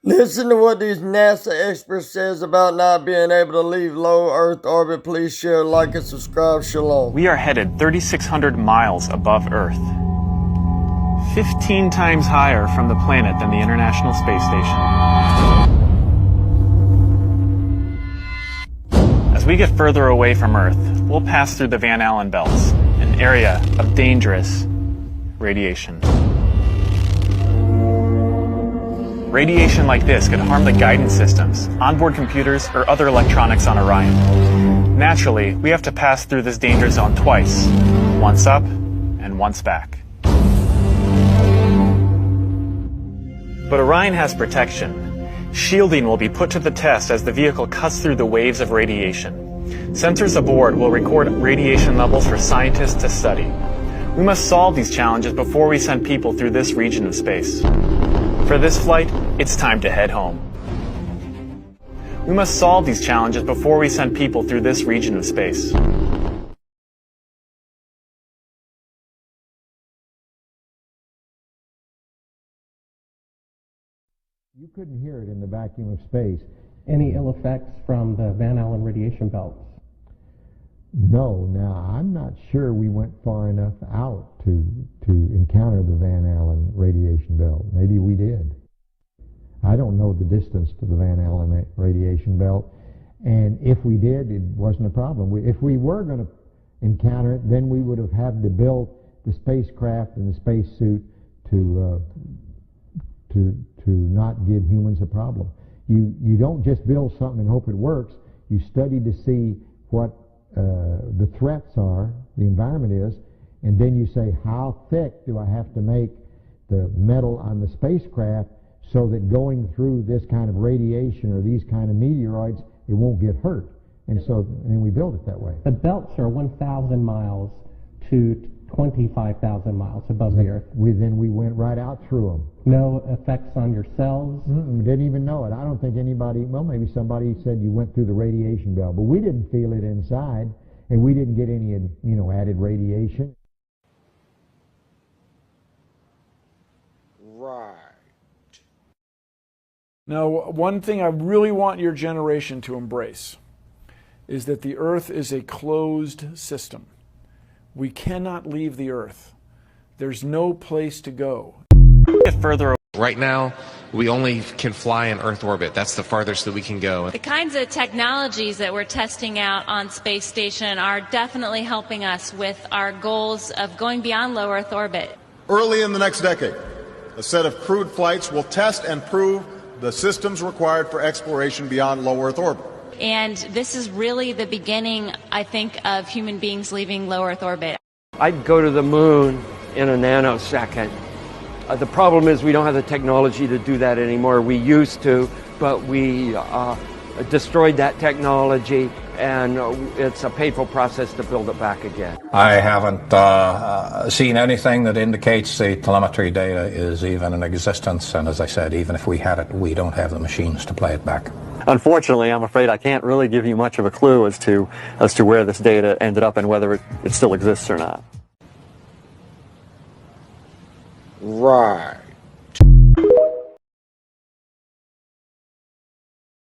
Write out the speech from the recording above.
Listen to what these NASA experts says about not being able to leave low Earth orbit. Please share, like, and subscribe. Shalom. We are headed 3,600 miles above Earth, 15 times higher from the planet than the International Space Station. As we get further away from Earth, we'll pass through the Van Allen belts, an area of dangerous radiation. Radiation like this could harm the guidance systems, onboard computers, or other electronics on Orion. Naturally, we have to pass through this danger zone twice, once up and once back. But Orion has protection. Shielding will be put to the test as the vehicle cuts through the waves of radiation. Sensors aboard will record radiation levels for scientists to study. We must solve these challenges before we send people through this region of space. For this flight, it's time to head home. We must solve these challenges before we send people through this region of space. You couldn't hear it in the vacuum of space. Any ill effects from the Van Allen radiation belts? No. Now, I'm not sure we went far enough out to encounter the Van Allen radiation belt. Maybe we did. I don't know the distance to the Van Allen radiation belt, and if we did, it wasn't a problem. If we were going to encounter it, then we would have had to build the spacecraft and the spacesuit to not give humans a problem. You don't just build something and hope it works. You study to see what the threats are, the environment is, and then you say, how thick do I have to make the metal on the spacecraft so that going through this kind of radiation or these kind of meteoroids, it won't get hurt. And we build it that way. The belts are 1,000 miles to 25,000 miles above the Earth. Then we went right out through them. No effects on your cells? We didn't even know it. I don't think anybody, well, maybe somebody said you went through the radiation belt, but we didn't feel it inside, and we didn't get any, added radiation. Right. Now, one thing I really want your generation to embrace is that the Earth is a closed system. We cannot leave the Earth. There's no place to go. Get further away. Right now, we only can fly in Earth orbit. That's the farthest that we can go. The kinds of technologies that we're testing out on Space Station are definitely helping us with our goals of going beyond low Earth orbit. Early in the next decade, a set of crewed flights will test and prove the systems required for exploration beyond low Earth orbit. And this is really the beginning, I think, of human beings leaving low Earth orbit. I'd go to the moon in a nanosecond. The problem is we don't have the technology to do that anymore. We used to, but we destroyed that technology, and it's a painful process to build it back again. I haven't seen anything that indicates the telemetry data is even in existence, and as I said, even if we had it, we don't have the machines to play it back. Unfortunately, I'm afraid I can't really give you much of a clue as to where this data ended up and whether it still exists or not. Right.